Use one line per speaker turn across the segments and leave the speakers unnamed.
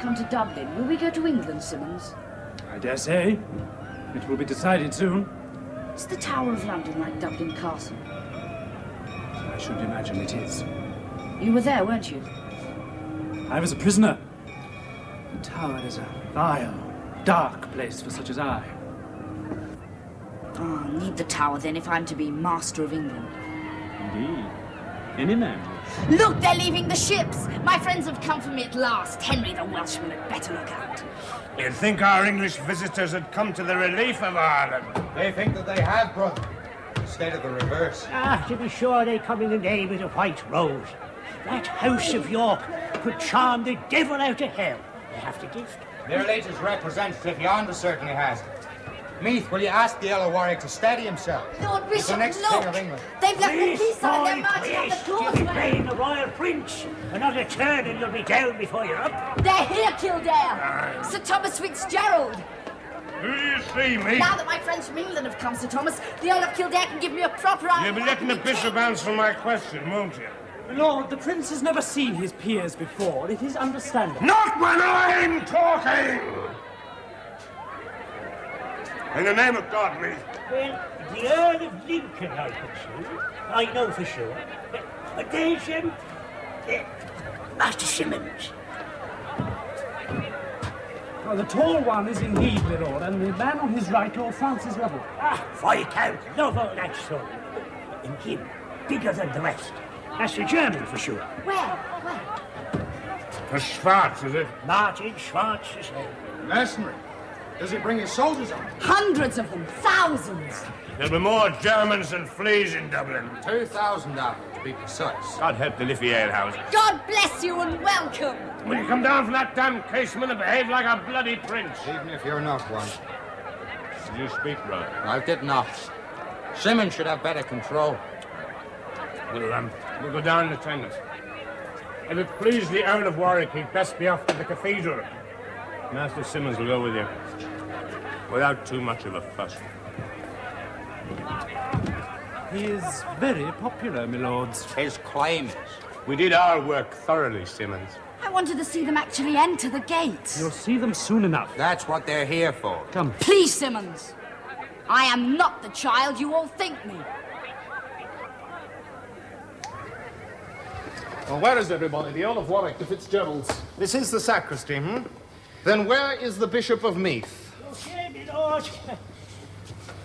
come to Dublin. Will we go to England, Simmons?
I dare say. It will be decided soon.
Is the Tower of London like Dublin Castle?
I should imagine it is.
You were there, weren't you?
I was a prisoner. The Tower is a vile, dark place for such as I.
Oh, I'll need the Tower then if I'm to be master of England.
Indeed. Any man.
Look, they're leaving the ships. My friends have come for me at last. Henry the Welshman had better look out.
You'd think our English visitors had come to the relief of Ireland.
They think that they have, brother. Instead of the reverse.
Ah, to be sure, they come in the name of the White Rose. That House of York could charm the devil out of hell. They have the gift.
Their latest representative yonder certainly has. Meath, will you ask the Earl of Warwick to steady himself?
Lord Bishop,
the next
look!
King of England.
They've left the peace sign. They're marching up the
You'll be
causeway.
playing the Royal Prince. Another turn and you'll be down before you're up.
They're here, Kildare. Sir Thomas Fitzgerald.
Who do you see, me?
Now that my friends from England have come, Sir Thomas, the Earl of Kildare can give me a proper answer.
You'll be letting the bishop answer my question, won't you?
Lord, the prince has never seen his peers before. It is understandable.
Not when I'm talking! In the name of God, Meath.
Well, the Earl of Lincoln, I could see. I know for sure. But there's, Master Simmons.
Well, the tall one is indeed, my lord, and the man on his right, Lord Francis Lovell.
Ah, Viscount Lovell, that's so. And him, bigger than the rest. That's the German for sure.
Where?
For Schwartz, is it?
Martin Schwartz is name.
Mercenary. Does he bring his soldiers on?
Hundreds of them. Thousands.
There'll be more Germans than fleas in Dublin.
2,000 of them, to be precise.
God help the Liffey alehouses.
God bless you and welcome.
Will you come down from that damn casement and behave like a bloody prince?
Even if you're not one.
Did you speak right?
I did not. Simmons should have better control.
We'll go down in attendance. If it please the Earl of Warwick, he'd best be off to the cathedral. Master Simmons will go with you, without too much of a fuss.
He is very popular, my lords.
His claim is.
We did our work thoroughly, Simmons.
I wanted to see them actually enter the gates.
You'll see them soon enough.
That's what they're here for.
Come.
Please, Simmons. I am not the child you all think me.
Well, where is everybody? The Earl of Warwick, the Fitzgeralds. This is the sacristy, hmm? Then where is the Bishop of Meath?
Okay, my lord.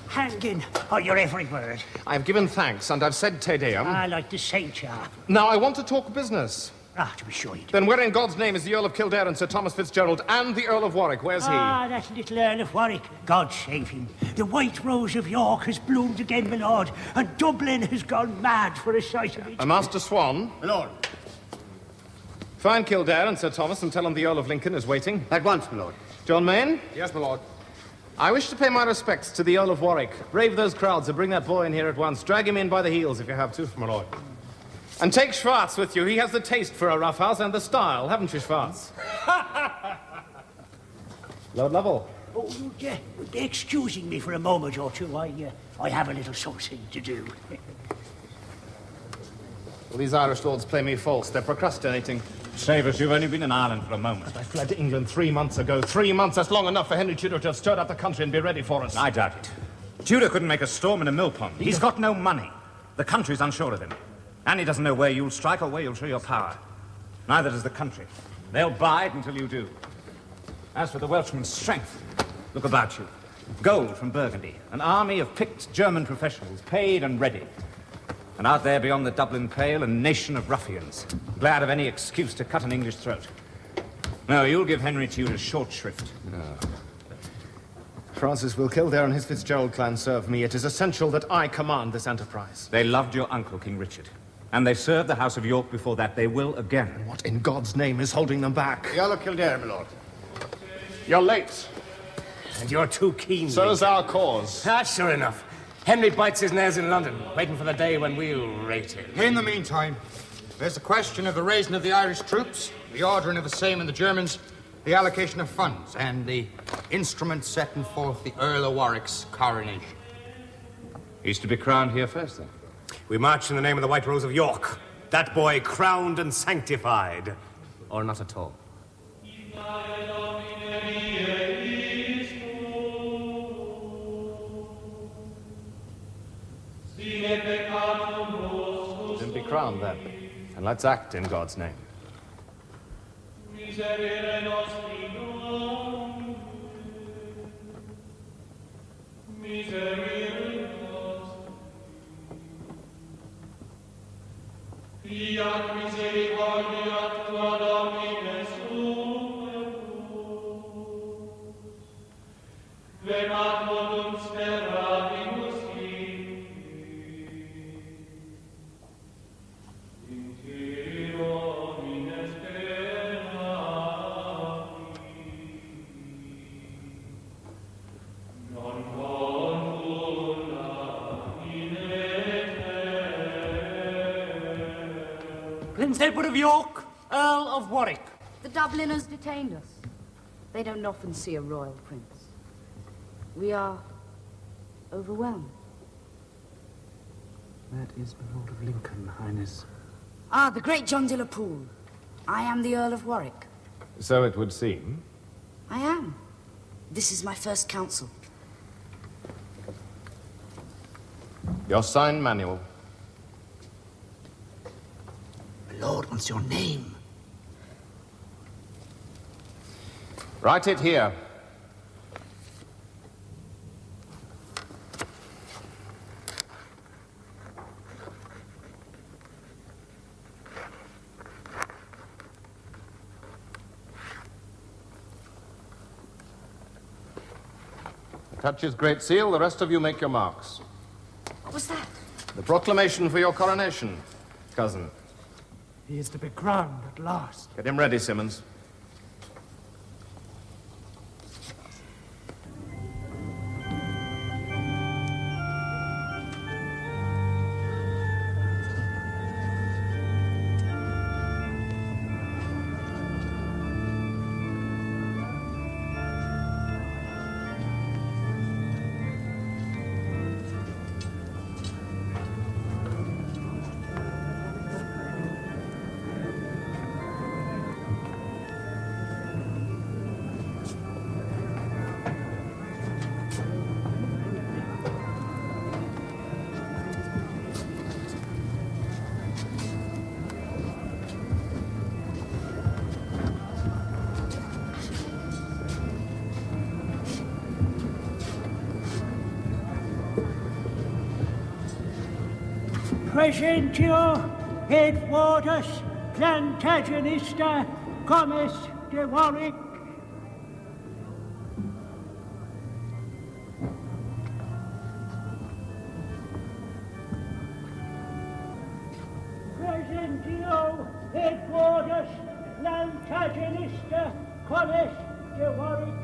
Hanging on your every word.
I've given thanks, and I've said Te Deum.
I like the saint sharp.
Now, I want to talk business.
Ah, to be sure you do.
Then where in God's name is the Earl of Kildare and Sir Thomas Fitzgerald and the Earl of Warwick? Where's he?
Ah, that little Earl of Warwick. God save him. The White Rose of York has bloomed again, my lord, and Dublin has gone mad for a sight of it.
Master Swan.
My lord.
Find Kildare and Sir Thomas and tell them the Earl of Lincoln is waiting.
At once, my lord.
John Main?
Yes, my lord.
I wish to pay my respects to the Earl of Warwick. Brave those crowds and bring that boy in here at once. Drag him in by the heels if you have to. My lord. And take Schwartz with you. He has the taste for a roughhouse and the style, haven't you, Schwartz? Lord Lovell.
Oh, you'd be excusing me for a moment or two. I have a little something to do.
Well, these Irish lords play me false. They're procrastinating.
Save us, you've only been in Ireland for a moment.
I fled to England 3 months ago. 3 months, that's long enough for Henry Tudor to have stirred up the country and be ready for us.
I doubt it. Tudor couldn't make a storm in a mill pond. He's got no money. The country's unsure of him. And he doesn't know where you'll strike or where you'll show your power. Neither does the country. They'll bide until you do. As for the Welshman's strength, look about you. Gold from Burgundy, an army of picked German professionals, paid and ready. And out there beyond the Dublin Pale, a nation of ruffians, glad of any excuse to cut an English throat. No, you'll give Henry Tudor short shrift.
No. Francis will Kildare and his Fitzgerald clan serve me. It is essential that I command this enterprise.
They loved your uncle, King Richard. And they served the House of York before that. They will again.
And what in God's name is holding them back?
The Earl of Kildare, my lord.
You're late.
And you're too keen.
So's our cause.
That's sure enough. Henry bites his nails in London, waiting for the day when we'll rate him.
In the meantime, there's the question of the raising of the Irish troops, the ordering of the same in the Germans, the allocation of funds, and the instrument setting forth the Earl of Warwick's coronation.
He's to be crowned here first, then?
We march in the name of the White Rose of York. That boy crowned and sanctified. Or not at all.
Then be crowned, then, and let's act in God's name.
Fiat misericordia tua Domine superbus, vemat modum sperabimus in te Domine speravi, non contulla in
Prince Edward of York, Earl of Warwick.
The Dubliners detained us. They don't often see a royal prince. We are overwhelmed.
That is my Lord of Lincoln, Highness.
Ah, the great John de la Pole. I am the Earl of Warwick.
So it would seem.
I am. This is my first council.
Your sign manual.
My lord wants your name.
Write it here. Touch his great seal, the rest of you make your marks.
What was that?
The proclamation for your coronation, cousin.
He is to be crowned at last.
Get him ready, Simmons.
Presentio Edwardus Plantagenista Comes de Warwick. Presentio Edwardus Plantagenista Comes de Warwick.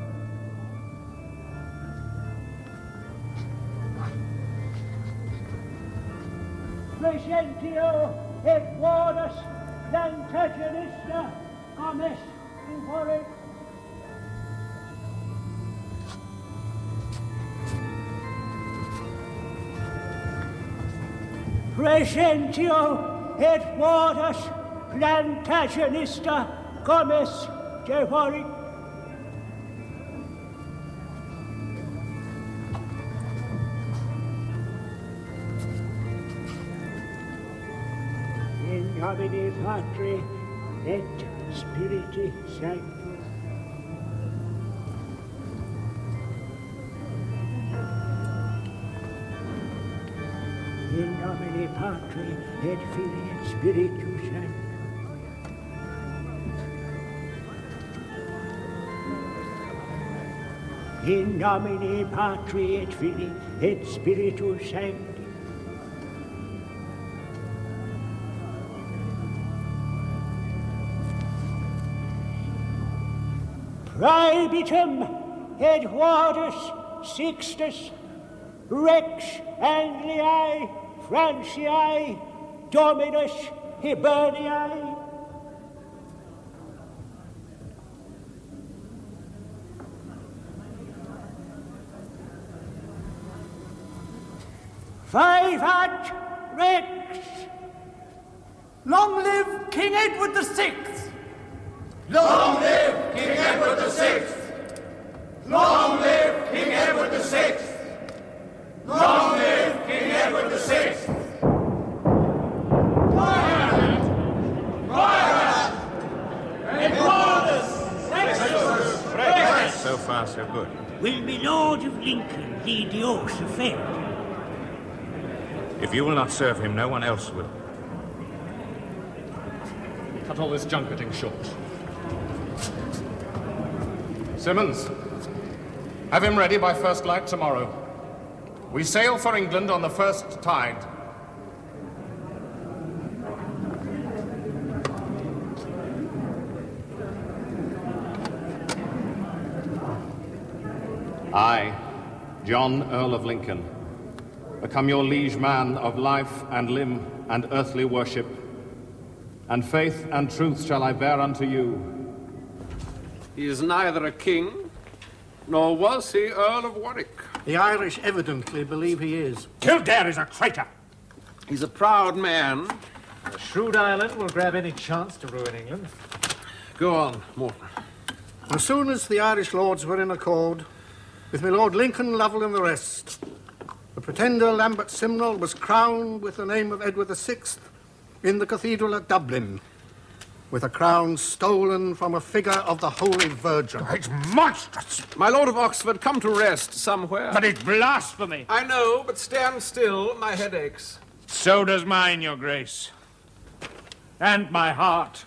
Presentio Edwardus Plantagenista Comes de Warwick. Presentio Edwardus Plantagenista Comes de Warwick. In nomine Patri et Spiritus Sancti. In nomine Patri et Filii et Spiritus Sancti. In nomine Patri et Filii et Spiritus Sancti. Praebitum Edwardus Sixtus Rex Angliae Franciae Dominus Hiberniae. Vivat Rex!
Long live King Edward VI!
Long live King Edward VI! Long live King Edward VI! Long live King Edward VI!
Will my Lord of Lincoln lead the horse of fair?
If you will not serve him, no one else will.
Cut all this junketing short. Simmons, have him ready by first light tomorrow. We sail for England on the first tide. I, John, Earl of Lincoln, become your liege man of life and limb and earthly worship, and faith and truth shall I bear unto you.
He is neither a king, nor was he Earl of Warwick.
The Irish evidently believe he is.
Kildare is a traitor.
He's a proud man.
A shrewd Ireland will grab any chance to ruin England.
Go on, Morton.
As soon as the Irish lords were in accord, with my Lord Lincoln, Lovell and the rest, the pretender Lambert Simnel was crowned with the name of Edward VI in the cathedral at Dublin, with a crown stolen from a figure of the Holy Virgin.
It's monstrous!
My Lord of Oxford, come to rest somewhere.
But it's blasphemy!
I know, but stand still. My head aches.
So does mine, your grace. And my heart.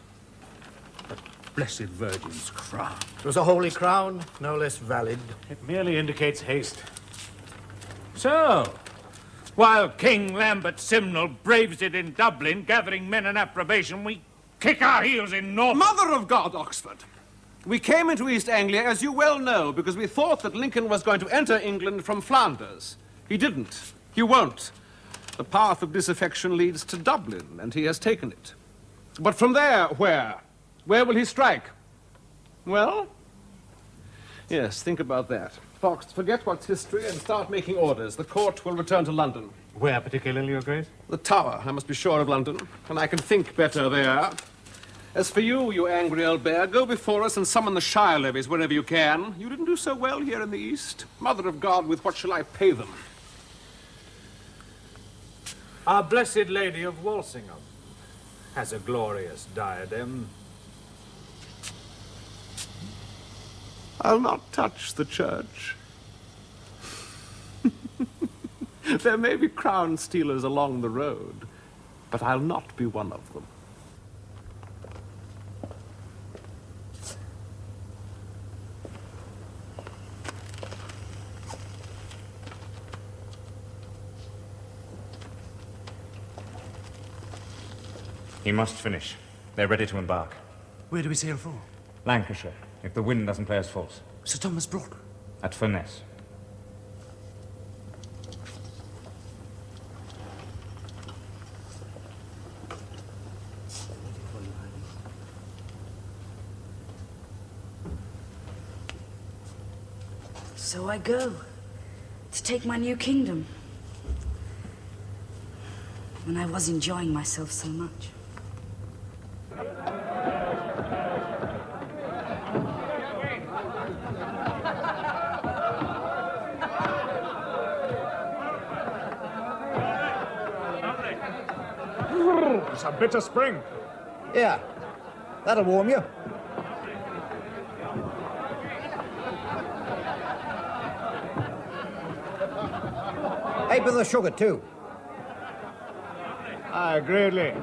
The Blessed Virgin's crown.
It was a holy crown, no less valid.
It merely indicates haste.
So, while King Lambert Simnel braves it in Dublin, gathering men and approbation, we kick our heels in Norfolk.
Mother of God, Oxford. We came into East Anglia, as you well know, because we thought that Lincoln was going to enter England from Flanders. He didn't. He won't. The path of disaffection leads to Dublin, and he has taken it. But from there, where? Where will he strike? Well? Yes, think about that. Fox, forget what's history and start making orders. The court will return to London.
Where particularly, Your Grace?
The Tower, I must be sure of London, and I can think better there. As for you, you angry old bear, go before us and summon the shire levies wherever you can. You didn't do so well here in the East. Mother of God, with what shall I pay them?
Our Blessed Lady of Walsingham has a glorious diadem.
I'll not touch the church. There may be crown stealers along the road, but I'll not be one of them.
He must finish. They're ready to embark.
Where do we sail for?
Lancashire, if the wind doesn't play us false.
Sir Thomas Brooke.
At Furness.
So I go to take my new kingdom. When I was enjoying myself so much.
It's a bitter spring.
Yeah, that'll warm you. Ape with the sugar, too.
Aye, greatly.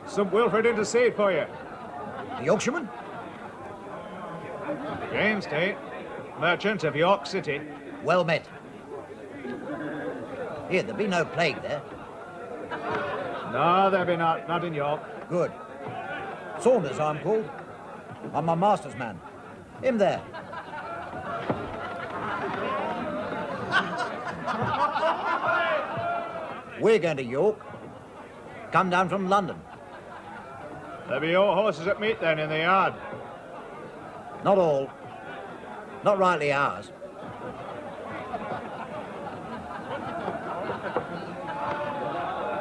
Some Wilfred in to see it for you.
The Yorkshireman?
James Tate, merchant of York City.
Well met. Here, there be no plague there.
No, there be not. Not in York.
Good. Saunders, I'm called. I'm my master's man. Him there. We're going to York. Come down from London.
There be your horses at meet then in the yard.
Not all. Not rightly ours.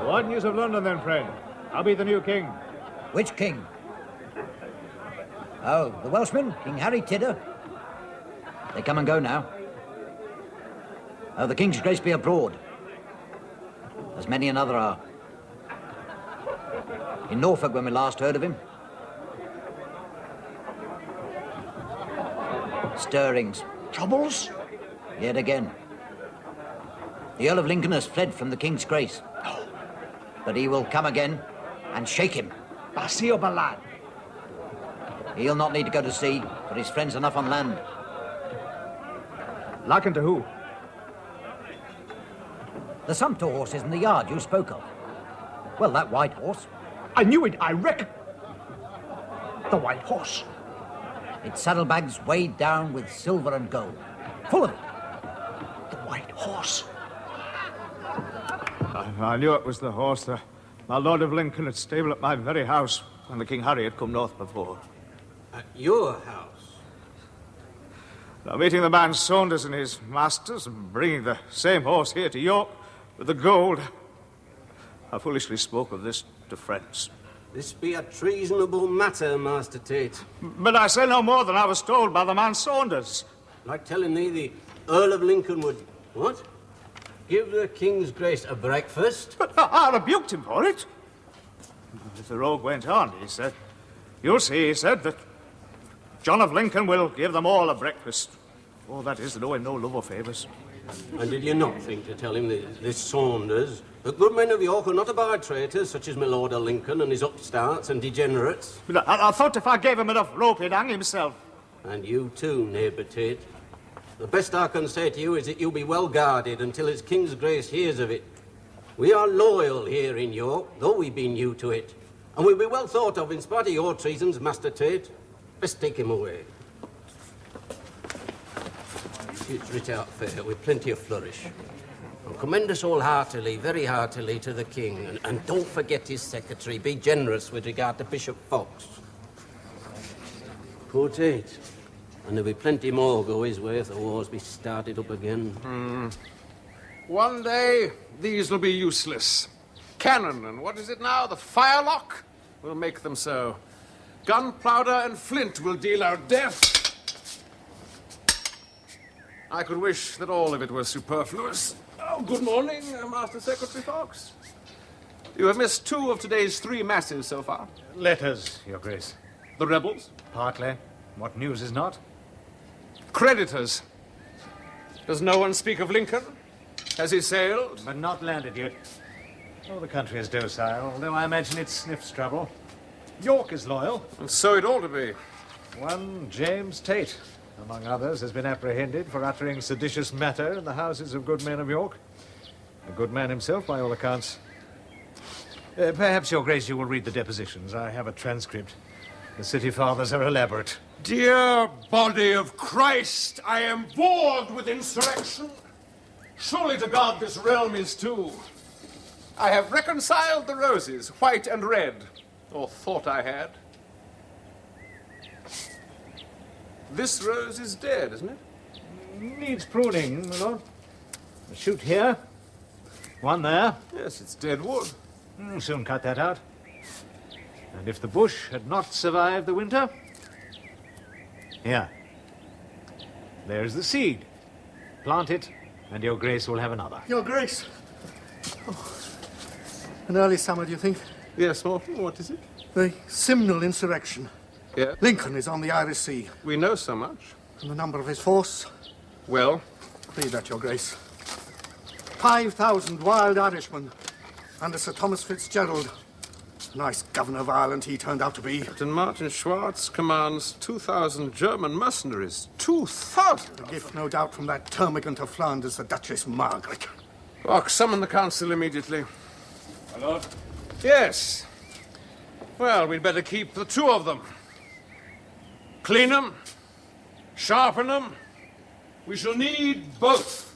What news of London then, friend? I'll be the new king.
Which king? Oh, the Welshman, King Harry Tidder. They come and go now. Oh, the King's Grace be abroad. As many another are. In Norfolk when we last heard of him. Stirrings.
Troubles?
Yet again. The Earl of Lincoln has fled from the King's grace. But he will come again and shake him.
Basio Balad.
He'll not need to go to sea, for his friends enough on land.
Likened to who?
The sumpter horse is in the yard you spoke of. Well, that white horse.
I knew it, I reckon. The white horse.
Its saddlebags weighed down with silver and gold. Full of it.
The white horse.
I knew it was the horse that my Lord of Lincoln had stabled at my very house when the King Harry had come north before.
At your house?
Now, meeting the man Saunders and his masters and bringing the same horse here to York with the gold, I foolishly spoke of this to friends.
This be a treasonable matter, Master Tate.
But I say no more than I was told by the man Saunders.
Like telling thee the Earl of Lincoln would, what? Give the King's grace a breakfast?
But I rebuked him for it. As the rogue went on, he said, "You'll see," he said, "that John of Lincoln will give them all a breakfast. Oh, that is, to know him no love or favours."
And did you not think to tell him that this Saunders, the good men of York are not abide traitors, such as my Lord of Lincoln and his upstarts and degenerates?
But I thought if I gave him enough rope, he'd hang himself.
And you too, neighbour Tate. The best I can say to you is that you'll be well guarded until his King's grace hears of it. We are loyal here in York, though we be new to it. And we'll be well thought of in spite of your treasons, Master Tate. Best take him away. It's writ out fair, with plenty of flourish. And commend us all heartily, very heartily, to the King. And don't forget his secretary. Be generous with regard to Bishop Fox. Poor Tate. And there'll be plenty more go his way if the wars be started up again.
One day, these will be useless. Cannon and what is it now? The firelock? We'll make them so. Gunpowder and flint will deal out death. I could wish that all of it were superfluous. Oh, good morning, Master Secretary Fox. You have missed 2 of today's 3 masses so far.
Letters, Your Grace.
The rebels?
Partly. What news is not?
Creditors. Does no one speak of Lincoln? Has he sailed?
But not landed yet. Oh, the country is docile, although I imagine it sniffs trouble. York is loyal.
And so it ought to be.
One James Tate, among others, has been apprehended for uttering seditious matter in the houses of good men of York. A good man himself, by all accounts. Perhaps, Your Grace, you will read the depositions. I have a transcript. The city fathers are elaborate.
Dear body of Christ, I am bored with insurrection. Surely to God this realm is too. I have reconciled the roses, white and red, or thought I had. This rose is dead, isn't it?
Needs pruning, my lord. A shoot here. One there.
Yes, it's dead wood.
Soon cut that out. And if the bush had not survived the winter... Here. There's the seed. Plant it, and Your Grace will have another.
Your Grace. Oh. An early summer, do you think?
Yes, what is it?
The Simnel insurrection.
Yes.
Lincoln is on the Irish Sea.
We know so much.
And the number of his force?
Well?
Read that, Your Grace. 5,000 wild Irishmen under Sir Thomas Fitzgerald. Nice governor of Ireland he turned out to be.
Captain Martin Schwartz commands 2,000 German mercenaries. 2,000?
A gift, no doubt, from that termagant of Flanders, the Duchess Margaret.
Oh, summon the council immediately.
My lord?
Yes. Well, we'd better keep the 2 of them. Clean them, sharpen them. We shall need both.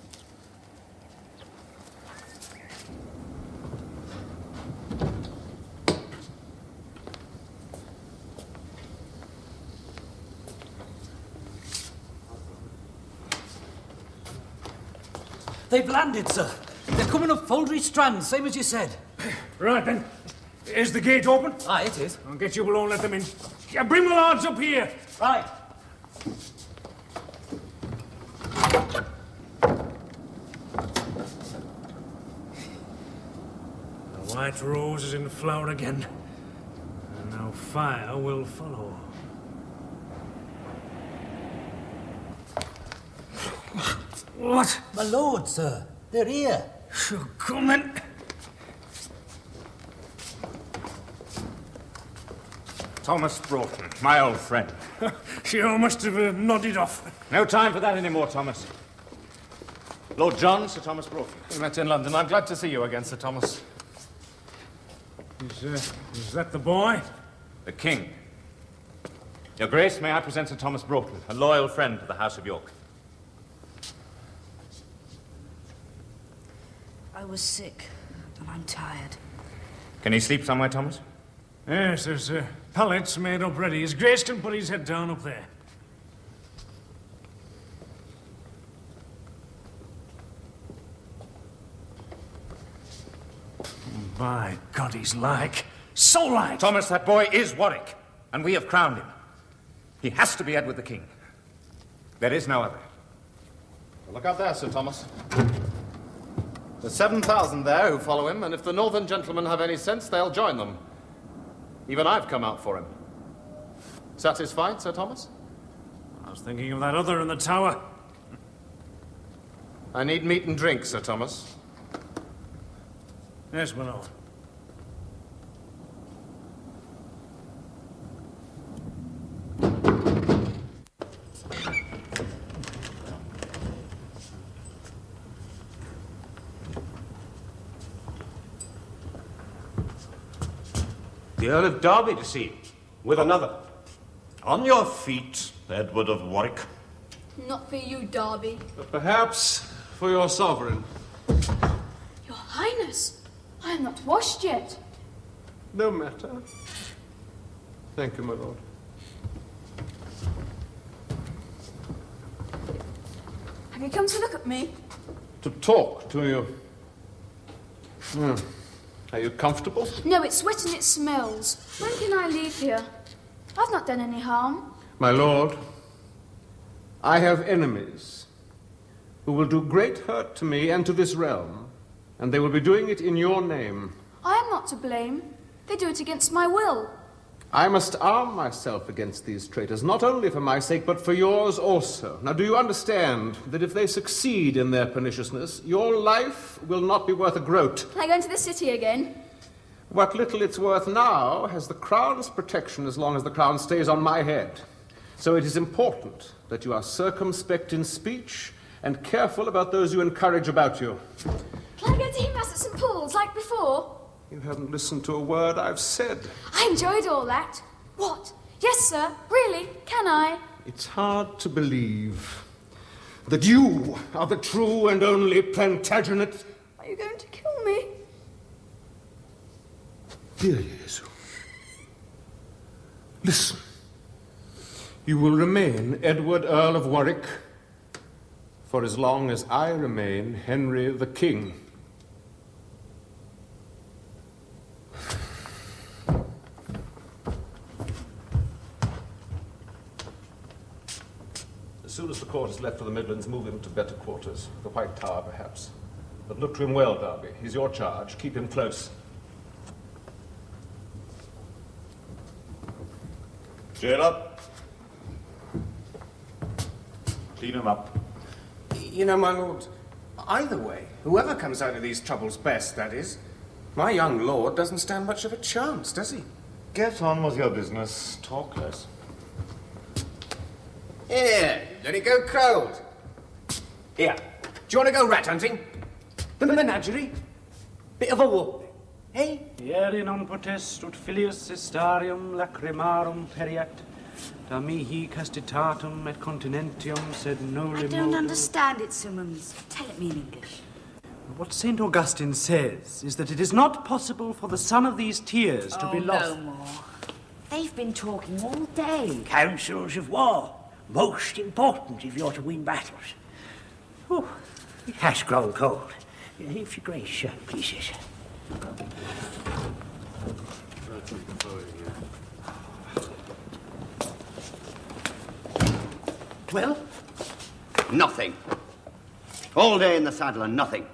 They've landed, sir. They're coming up Foldry Strand, same as you said.
Right then. Is the gate open?
Aye, it is.
I'll get you below and let them in. Yeah, bring the lads up here.
Right.
The white rose is in flower again. And now fire will follow.
What?
My lord, sir. They're here.
Come in.
Thomas Broughton, my old friend.
She must have nodded off.
No time for that anymore, Thomas. Lord John, Sir Thomas Broughton.
We met in London. I'm glad to see you again, Sir Thomas.
Is that the boy?
The King. Your Grace, may I present Sir Thomas Broughton, a loyal friend to the House of York.
I was sick, and I'm tired.
Can he sleep somewhere, Thomas?
Yes, there's pallets made up ready. His Grace can put his head down up there. My God, he's like. So like.
Thomas, that boy is Warwick, and we have crowned him. He has to be Edward the King. There is no other.
Look out there, Sir Thomas. There's 7,000 there who follow him, and if the northern gentlemen have any sense, they'll join them. Even I've come out for him. Satisfied, Sir Thomas?
I was thinking of that other in the tower.
I need meat and drink, Sir Thomas.
Yes, my lord.
The Earl of Derby to see you, with another. On your feet, Edward of Warwick.
Not for you, Derby.
But perhaps for your sovereign.
Your Highness, I am not washed yet.
No matter. Thank you, my lord.
Have you come to look at me?
To talk to you. Are you comfortable?
No, it's wet and it smells. When can I leave here? I've not done any harm.
My lord, I have enemies who will do great hurt to me and to this realm, and they will be doing it in your name.
I am not to blame. They do it against my will.
I must arm myself against these traitors, not only for my sake, but for yours also. Now, do you understand that if they succeed in their perniciousness, your life will not be worth a groat?
Can I go into the city again?
What little it's worth now has the crown's protection as long as the crown stays on my head. So it is important that you are circumspect in speech and careful about those you encourage about you.
Can I go to him at St. Paul's like before?
You haven't listened to a word I've said.
I enjoyed all that. What? Yes, sir. Really? Can I?
It's hard to believe that you are the true and only Plantagenet.
Are you going to kill me?
Dear Jesu, listen. You will remain Edward, Earl of Warwick, for as long as I remain Henry the King. As soon as the court is left for the Midlands, move him to better quarters. The White Tower, perhaps. But look to him well, Derby. He's your charge. Keep him close.
Jailer. Clean him up.
You know, my lord, either way, whoever comes out of these troubles best, that is, my young lord doesn't stand much of a chance, does he?
Get on with your business. Talk less.
Here, let it go cold. Here, do you want to go rat hunting? The menagerie? Bit of a walk, eh?
Ieri non potest ut filius estarium lacrimarum periat, da mihi castitatum et continentium sed noli
I don't understand it, Simmons. Tell it me in English.
What St. Augustine says is that it is not possible for the son of these tears to be lost.
No more. They've been talking all day.
Councils of war. Most important if you're to win battles. Oh, it has grown cold. If your grace pleases.
Well?
Nothing. All day in the saddle and nothing.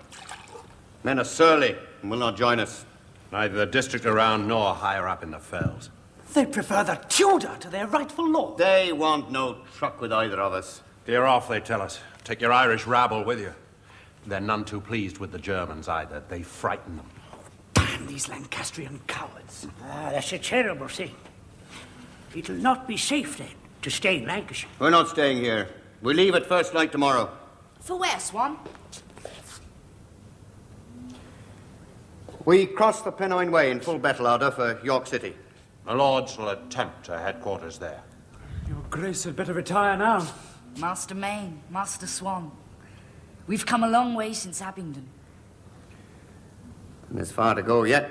Men are surly and will not join us. Neither the district around nor higher up in the fells.
They prefer the Tudor to their rightful lord.
They want no truck with either of us.
Clear off, they tell us.
Take your Irish rabble with you. They're none too pleased with the Germans either. They frighten them.
Damn these Lancastrian cowards. Ah, that's a terrible thing. It'll not be safe then to stay in Lancashire.
We're not staying here. We leave at first light tomorrow.
For where, Swan?
We cross the Pennine Way in full battle order for York City. The Lords will attempt a headquarters there.
Your Grace had better retire now.
Master Main, Master Swan. We've come a long way since Abingdon.
And there's far to go yet.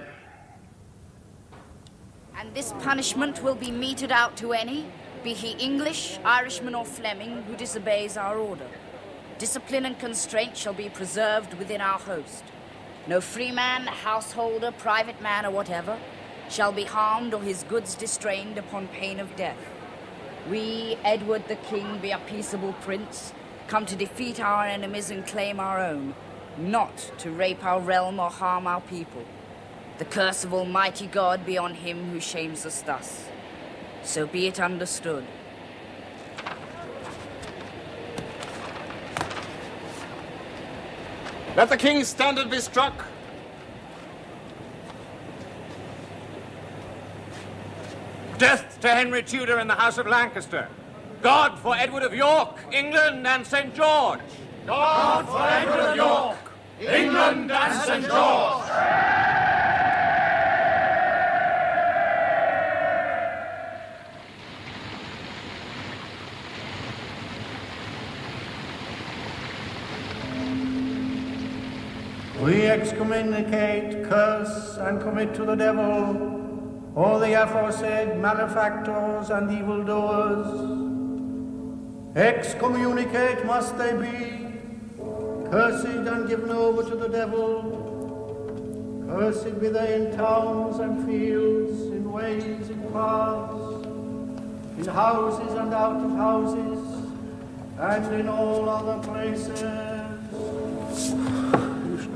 And this punishment will be meted out to any, be he English, Irishman or Fleming, who disobeys our order. Discipline and constraint shall be preserved within our host. No freeman, householder, private man, or whatever, shall be harmed or his goods distrained upon pain of death. We, Edward the King, be a peaceable prince, come to defeat our enemies and claim our own, not to rape our realm or harm our people. The curse of Almighty God be on him who shames us thus. So be it understood.
Let the king's standard be struck. Death to Henry Tudor in the House of Lancaster. God for Edward of York, England and St. George.
God for Edward of York, England and St. George. We excommunicate, curse, and commit to the devil all the aforesaid malefactors and evildoers. Excommunicate must they be, cursed and given over to the devil. Cursed be they in towns and fields, in ways, in paths, in houses and out of houses, and in all other places.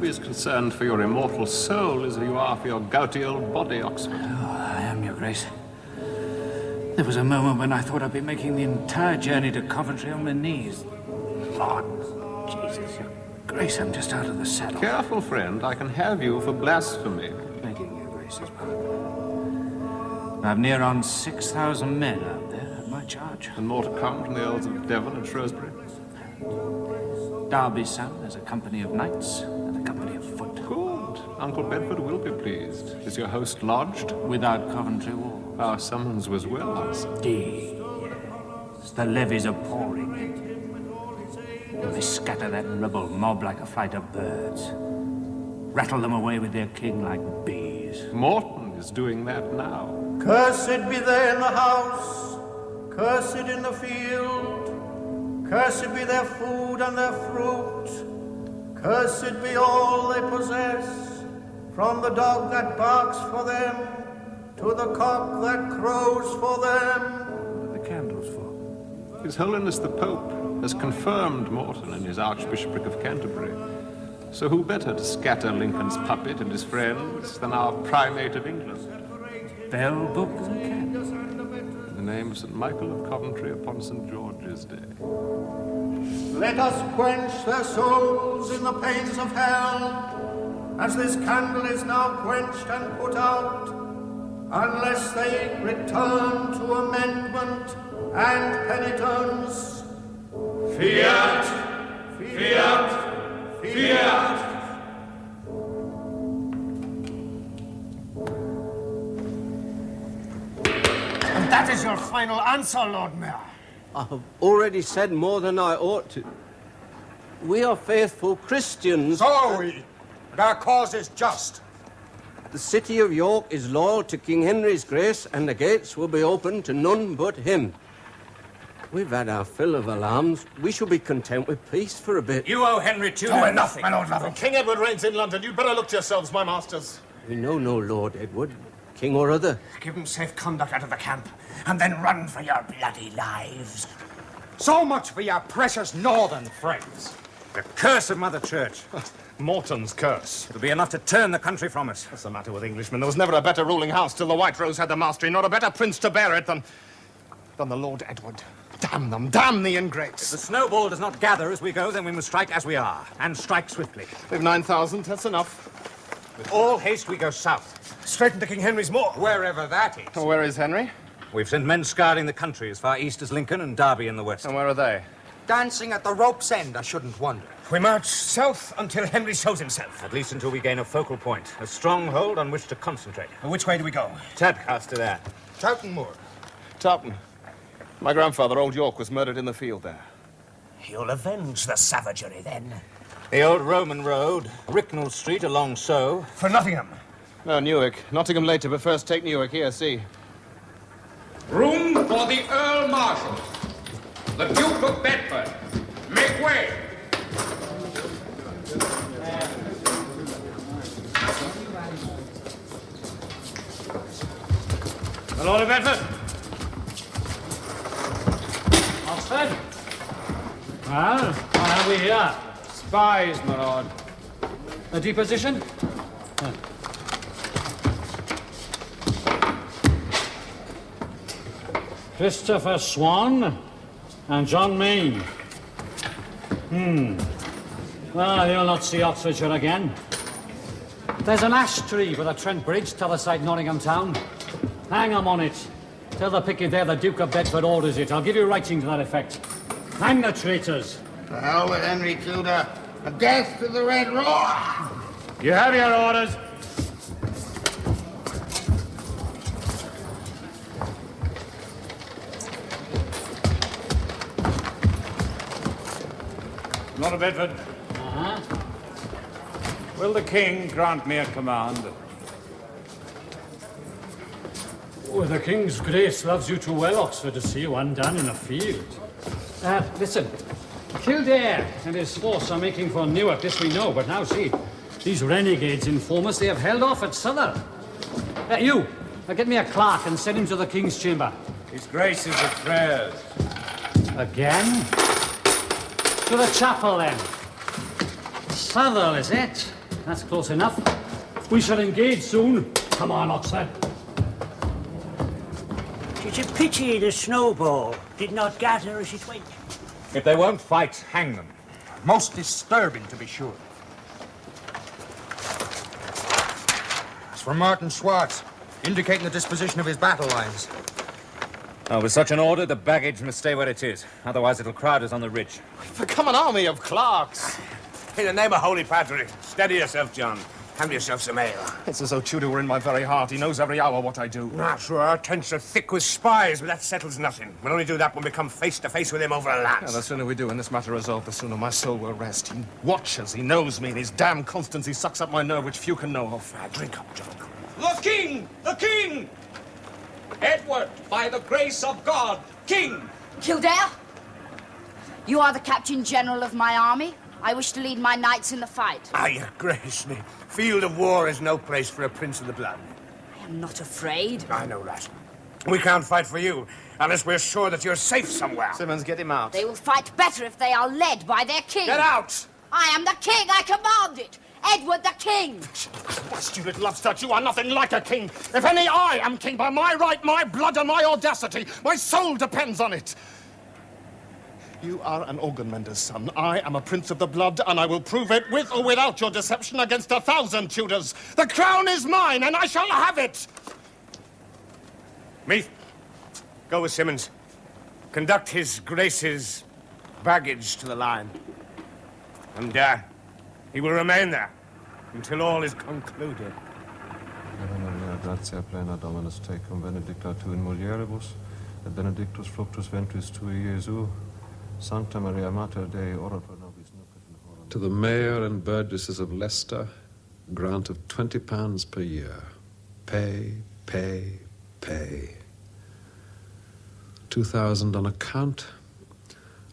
Be as concerned for your immortal soul as you are for your gouty old body, Oxford.
Oh, I am, Your Grace. There was a moment when I thought I'd be making the entire journey to Coventry on my knees. Lord Jesus, Your Grace, I'm just out of the saddle.
Careful, friend. I can have you for blasphemy.
Begging Your Grace's pardon. I've near on 6,000 men out there at my charge.
And more to come from the Earls of Devon and Shrewsbury.
Derby's son has a company of knights and a company of foot.
Good. Uncle Bedford will be pleased. Is your host lodged?
Without Coventry wall.
Our summons was well answered.
Yes. The levies are pouring in. They scatter that rebel mob like a flight of birds. Rattle them away with their king like bees.
Morton is doing that now.
Cursed be they in the house, cursed in the field. Cursed be their food and their fruit. Cursed be all they possess, from the dog that barks for them to the cock that crows for them.
What are the candles for? His Holiness the Pope has confirmed Morton in his Archbishopric of Canterbury. So who better to scatter Lincoln's puppet and his friends than our primate of England?
Bell, books, and candles.
In the name of St. Michael of Coventry upon St. George's Day.
Let us quench their souls in the pains of hell, as this candle is now quenched and put out, unless they return to amendment and penitence.
Fiat! Fiat! Fiat!
And that is your final answer, Lord Mayor.
I have already said more than I ought to. We are faithful Christians.
So are we, but our cause is just.
The city of York is loyal to King Henry's grace, and the gates will be open to none but him. We've had our fill of alarms. We shall be content with peace for a bit.
You owe Henry Tudor
Oh,
nothing.
my Lord Lovell.
King Edward reigns in London. You'd better look to yourselves, my masters.
We know no Lord Edward, king or other.
Give him safe conduct out of the camp, and then run for your bloody lives.
So much for your precious northern friends.
The curse of Mother Church. Morton's curse. It'll be enough to turn the country from us.
What's the matter with Englishmen? There was never a better ruling house till the White Rose had the mastery, not a better prince to bear it than the Lord Edward.
Damn them, damn the ingrates.
If the snowball does not gather as we go, then we must strike as we are, and strike swiftly.
We've 9,000, that's enough.
With all haste, we go south.
Straight into King Henry's moor.
Wherever that is.
Where is Henry?
We've sent men scouring the country as far east as Lincoln and Derby in the west.
And where are they?
Dancing at the rope's end, I shouldn't wonder.
We march south until Henry shows himself.
At least until we gain a focal point, a stronghold on which to concentrate.
Which way do we go?
Tadcaster there.
Towton Moor.
Towton. My grandfather, Old York, was murdered in the field there.
You'll avenge the savagery, then.
The old Roman road, Ricknell Street along So.
For Nottingham.
No, Newark. Nottingham later, but first take Newark. Here, see.
Room for the Earl Marshal, the Duke of Bedford. Make way.
My Lord of Bedford. Oxford. Well, what have we here?
Spies, my lord.
A deposition? Christopher Swan and John Main. Well, you'll not see Oxfordshire again. There's an ash tree by the Trent Bridge, t'other side Nottingham town. Hang 'em on it. Tell the picket there the Duke of Bedford orders it. I'll give you writing to that effect. Hang the traitors.
To hell with Henry Tudor. A death to the Red Roar!
You have your orders.
Lord of Bedford. Will the king grant me a command?
Oh, the King's Grace loves you too well, Oxford, to see you undone in a field. Listen. Kildare and his force are making for Newark, this we know, but now see, these renegades inform us they have held off at Southern. You, get me a clerk and send him to the King's chamber.
His Grace is at prayers.
Again? To the chapel, then. Southern, is it? That's close enough. We shall engage soon. Come on, Oxford.
It's a pity the snowball did not gather as it went.
If they won't fight, hang them.
Most disturbing, to be sure. It's from Martin Schwartz, indicating the disposition of his battle lines.
Oh, with such an order, the baggage must stay where it is. Otherwise, it'll crowd us on the ridge.
We've become an army of clerks.
In the name of Holy Padre, steady yourself, John. Hand yourself some ale.
It's as though Tudor were in my very heart. He knows every hour what I do.
Ah, sure, our tents are thick with spies, but that settles nothing. We'll only do that when we come face to face with him over a lance.
Yeah, the sooner we do and this matter resolved, the sooner my soul will rest. He watches, he knows me, and his damn constancy sucks up my nerve, which few can know of.
Drink up, John.
The king! The king! Edward, by the grace of God, king!
Kildare, you are the Captain General of my army. I wish to lead my knights in the fight.
Ah, your grace me. Field of war is no place for a prince of the blood.
I am not afraid.
I know that. We can't fight for you unless we're sure that you're safe somewhere.
Simmons, get him out.
They will fight better if they are led by their king.
Get out!
I am the king. I command it. Edward the king.
Christ, you little upstart, you are nothing like a king. If any, I am king by my right, my blood, and my audacity. My soul depends on it. You are an organ mender's son. I am a prince of the blood, and I will prove it with or without your deception against 1,000 Tudors. The crown is mine, and I shall have it.
Meath, go with Simmons. Conduct his grace's baggage to the line. And, he will remain there until all is concluded.
Gratia plena Dominus tecum, benedicta tu in mulieribus, et benedictus fructus ventris tui, Iesu. Sancta Maria Mater Dei, ora pro nobis nunc et in hora.
To the mayor and burgesses of Leicester, grant of £20 per year. Pay, pay, pay. 2,000 on account.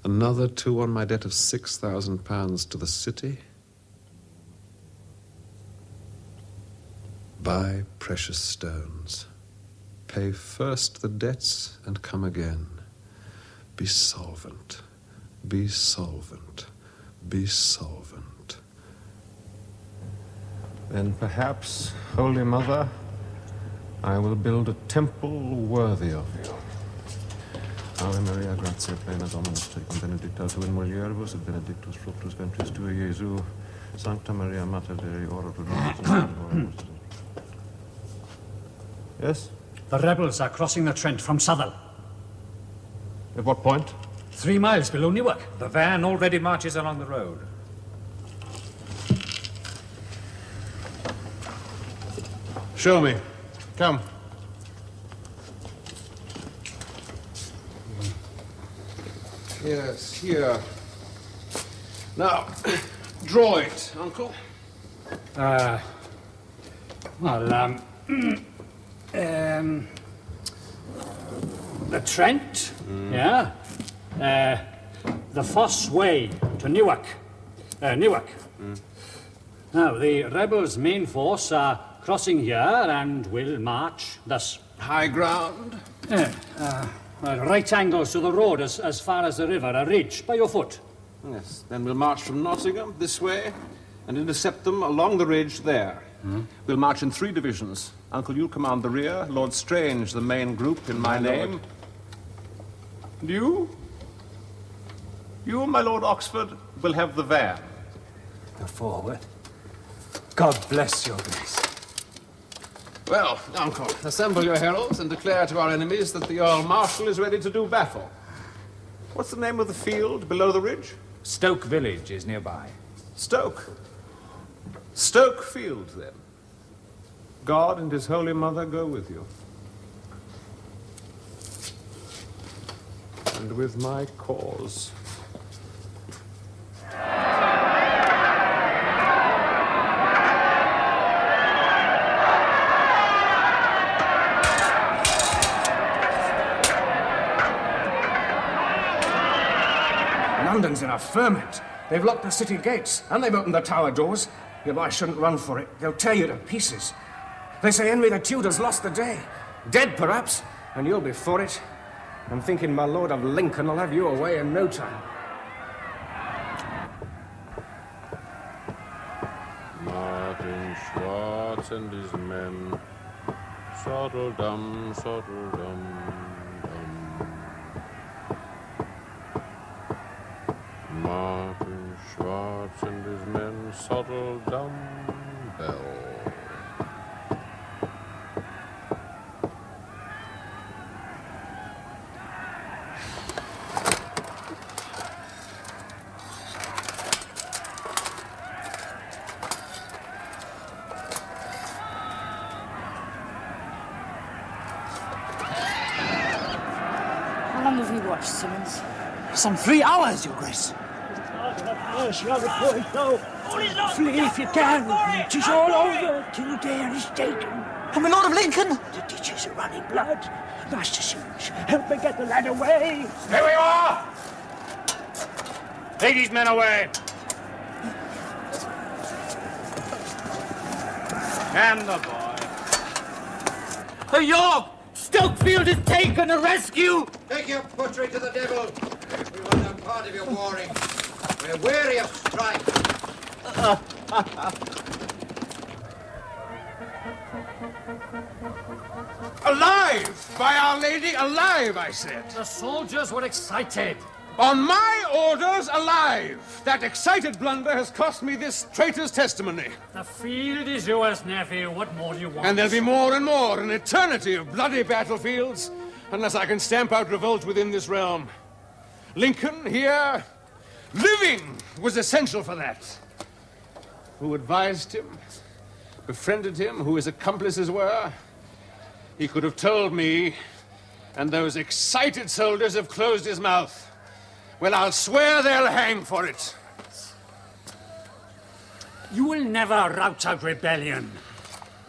Another 2 on my debt of £6,000 to the city. Buy precious stones. Pay first the debts and come again. Be solvent. Be solvent. Be solvent.
Then perhaps, Holy Mother, I will build a temple worthy of you. Ave Maria, gratia plena Dominus tecum, benedicta tu in mulieribus, et benedictus fructus ventris tui, Iesu. Sancta Maria, Mater Dei, ora pro nobis. Yes?
The rebels are crossing the Trent from Southwell.
At what point?
3 miles below Newark.
The van already marches along the road.
Show me. Come.
Yes, here. Now, draw it, Uncle.
The Trent, yeah. The Foss Way to Newark. Newark. Now, the rebels' main force are crossing here and will march thus.
High ground?
Right angles to the road as far as the river, a ridge by your foot.
Yes, then we'll march from Nottingham this way and intercept them along the ridge there. We'll march in 3 divisions. Uncle, you'll command the rear, Lord Strange the main group in my name. And you? You, my Lord Oxford, will have the van.
Go forward. God bless your grace.
Well, Uncle, assemble your heralds and declare to our enemies that the Earl Marshal is ready to do battle. What's the name of the field below the ridge?
Stoke village is nearby.
Stoke. Stoke Field, then. God and His Holy Mother go with you. And with my cause.
London's in a ferment. They've locked the city gates, and they've opened the tower doors. Yet I shouldn't run for it. They'll tear you to pieces. They say Henry the Tudor's lost the day. Dead, perhaps, and you'll be for it. I'm thinking my Lord of Lincoln will have you away in no time.
Martin Schwartz and his men, Sottledum, Sottledum. Martin Schwartz and his men, Sottledum Bell.
How long have you watched, Simmons?
Some 3 hours, Your Grace.
Flee if you can. Tis all over. Kildare is taken.
Oh, my Lord of Lincoln!
The ditches are running blood. Master Simmons, help me get the lad away.
Here we are! Take these men away. And the boy.
York! Stokefield is taken! A rescue!
Take your butchery to the devil. We want no part of your warring. We're weary of strife.
Alive! By Our Lady, alive, I said.
The soldiers were excited.
On my orders, alive! That excited blunder has cost me this traitor's testimony.
The field is yours, nephew. What more do you want?
And there'll be more and more, an eternity of bloody battlefields, unless I can stamp out revolt within this realm. Lincoln, here, living, was essential for that. Who advised him, befriended him, who his accomplices were, he could have told me, and those excited soldiers have closed his mouth. Well, I'll swear they'll hang for it.
You will never rout out rebellion.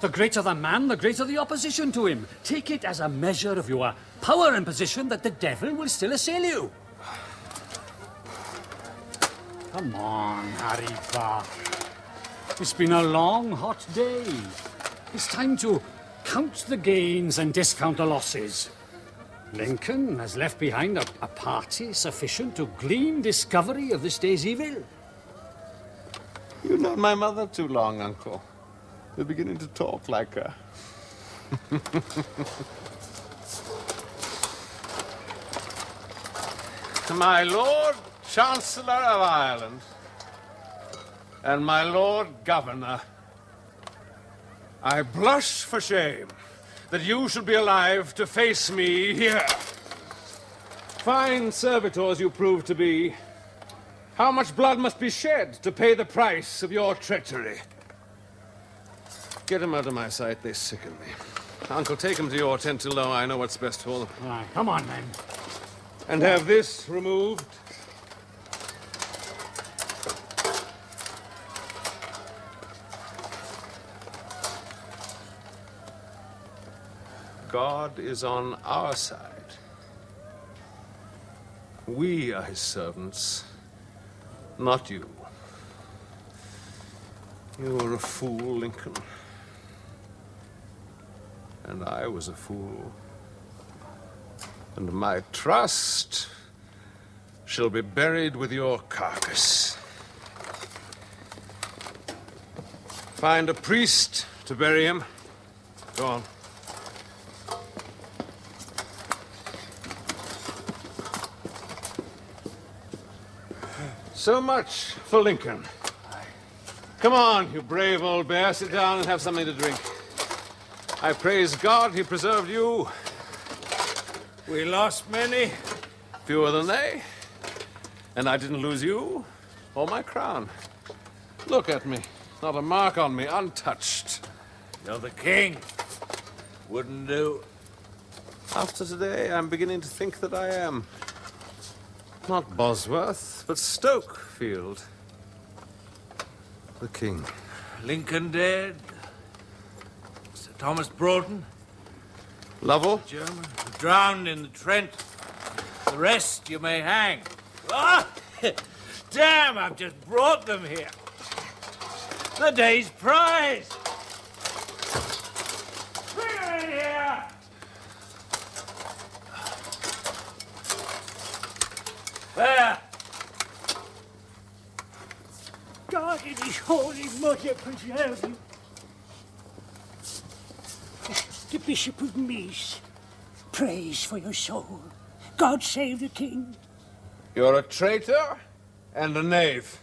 The greater the man, the greater the opposition to him. Take it as a measure of your power and position that the devil will still assail you. Come on, Harry Barr. It's been a long, hot day. It's time to count the gains and discount the losses. Lincoln has left behind a party sufficient to glean discovery of this day's evil.
You've known my mother too long, Uncle. You're beginning to talk like her. To my Lord Chancellor of Ireland and my Lord Governor, I blush for shame that you should be alive to face me here. Fine servitors you prove to be. How much blood must be shed to pay the price of your treachery? Get them out of my sight, they sicken me. Uncle, take them to your tent till now. I know what's best for them.
All right, come on, then.
And have this removed. God is on our side. We are his servants, not you. You were a fool, Lincoln. And I was a fool. And my trust shall be buried with your carcass. Find a priest to bury him. Go on. So much for Lincoln. Come on, you brave old bear. Sit down and have something to drink. I praise God he preserved you. We lost many. Fewer than they. And I didn't lose you or my crown. Look at me. Not a mark on me, untouched.
You're the king. Wouldn't do.
After today, I'm beginning to think that I am. Not Bosworth, but Stoke Field. The king.
Lincoln dead. Sir Thomas Broughton.
Lovell?
German. Drowned in the Trent. The rest you may hang. Ah! Damn, I've just brought them here. The day's prize. Bring her in here. There.
God in his holy mother preserve you. The Bishop of Meath, praise for your soul. God save the king.
You're a traitor and a knave.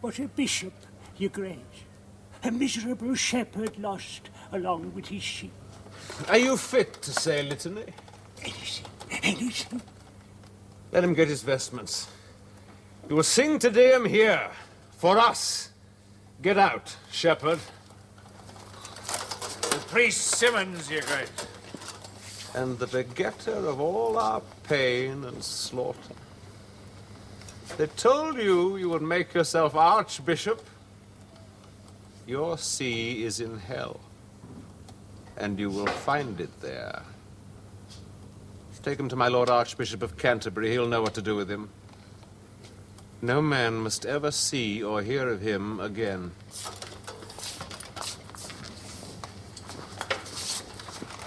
But a bishop, your grace. A miserable shepherd lost along with his sheep.
Are you fit to say litany?
Anything.
Let him get his vestments. You will sing Te Deum here, for us. Get out, shepherd.
The priest Simmons, your grace.
And the begetter of all our pain and slaughter. They told you you would make yourself archbishop. Your see is in hell, and you will find it there. Take him to my Lord Archbishop of Canterbury. He'll know what to do with him. No man must ever see or hear of him again.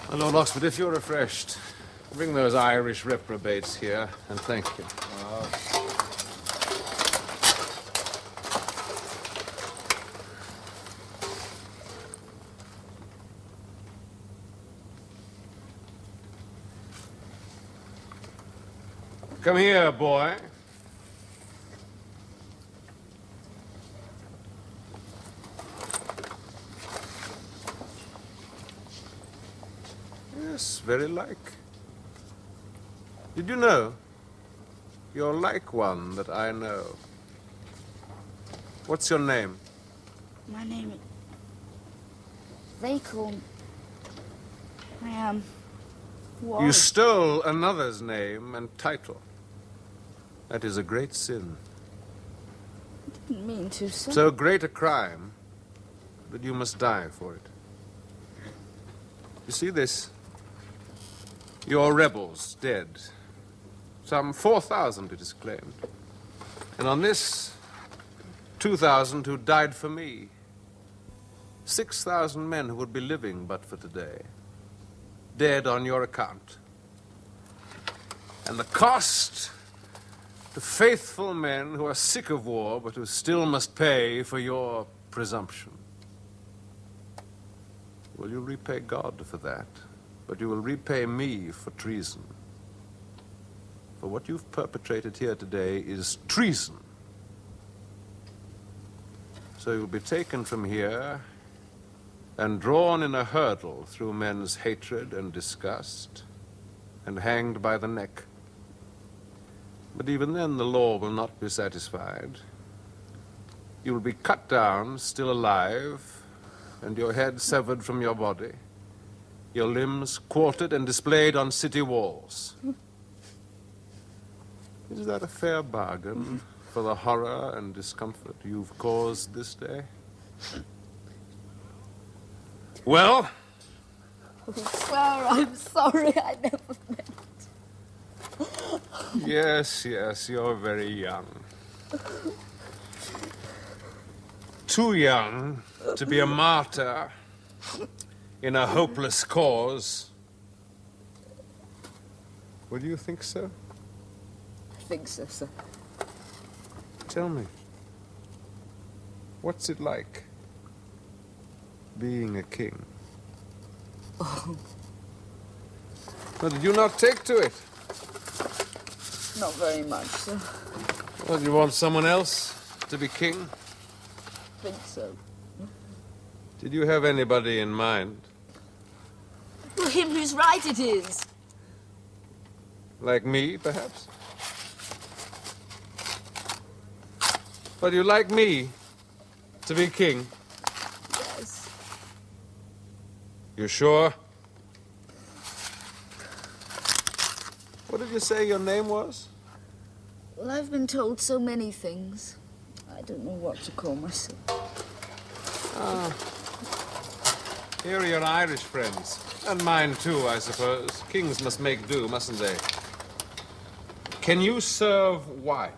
My Lord Oxford, if you're refreshed, bring those Irish reprobates here, and thank you. Come here, boy. Yes, very like. Did you know? You're like one that I know. What's your name?
My name is... They call me... I am...
You stole another's name and title. That is a great sin.
I didn't mean to, sir.
So great a crime that you must die for it. You see this? Your rebels dead. Some 4,000, it is claimed. And on this, 2,000 who died for me. 6,000 men who would be living but for today. Dead on your account. And the cost to faithful men who are sick of war but who still must pay for your presumption. Will you repay God for that? But you will repay me for treason.
For what you've perpetrated here today is treason. So you'll be taken from here and drawn in a hurdle through men's hatred and disgust and hanged by the neck. But even then the law will not be satisfied. You will be cut down, still alive, and your head severed from your body, your limbs quartered and displayed on city walls. Is that a fair bargain for the horror and discomfort you've caused this day? Well?
Oh, sir, I'm sorry. I never meant.
Yes, yes, you're very young. Too young to be a martyr in a hopeless cause. Would you think so?
I think so, sir.
Tell me, what's it like being a king?
Oh,
Well, did you not take to it?
not very much, sir.
Well, do you want someone else to be king?
I think so.
Did you have anybody in mind?
Well, him who's right it is.
Like me, perhaps? But you like me to be king?
Yes.
You sure? What did you say your name was?
Well, I've been told so many things. I don't know what to call myself.
Ah. Here are your Irish friends. And mine too, I suppose. Kings must make do, mustn't they? Can you serve wine?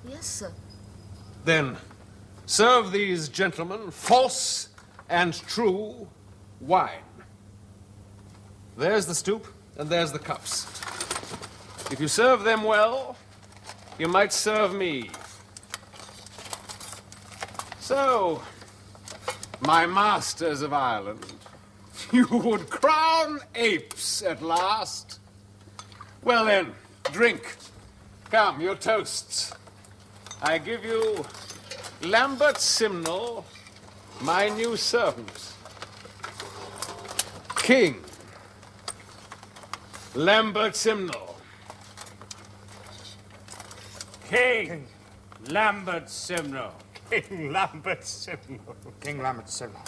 Yes, sir.
Then serve these gentlemen false and true wine. There's the stoop, and there's the cups. If you serve them well, you might serve me. So, my masters of Ireland, you would crown apes at last. Well then, drink. Come, your toasts. I give you Lambert Simnel, my new servant. King Lambert Simnel.
King Lambert Simnel.
King Lambert Simnel. King Lambert Simnel.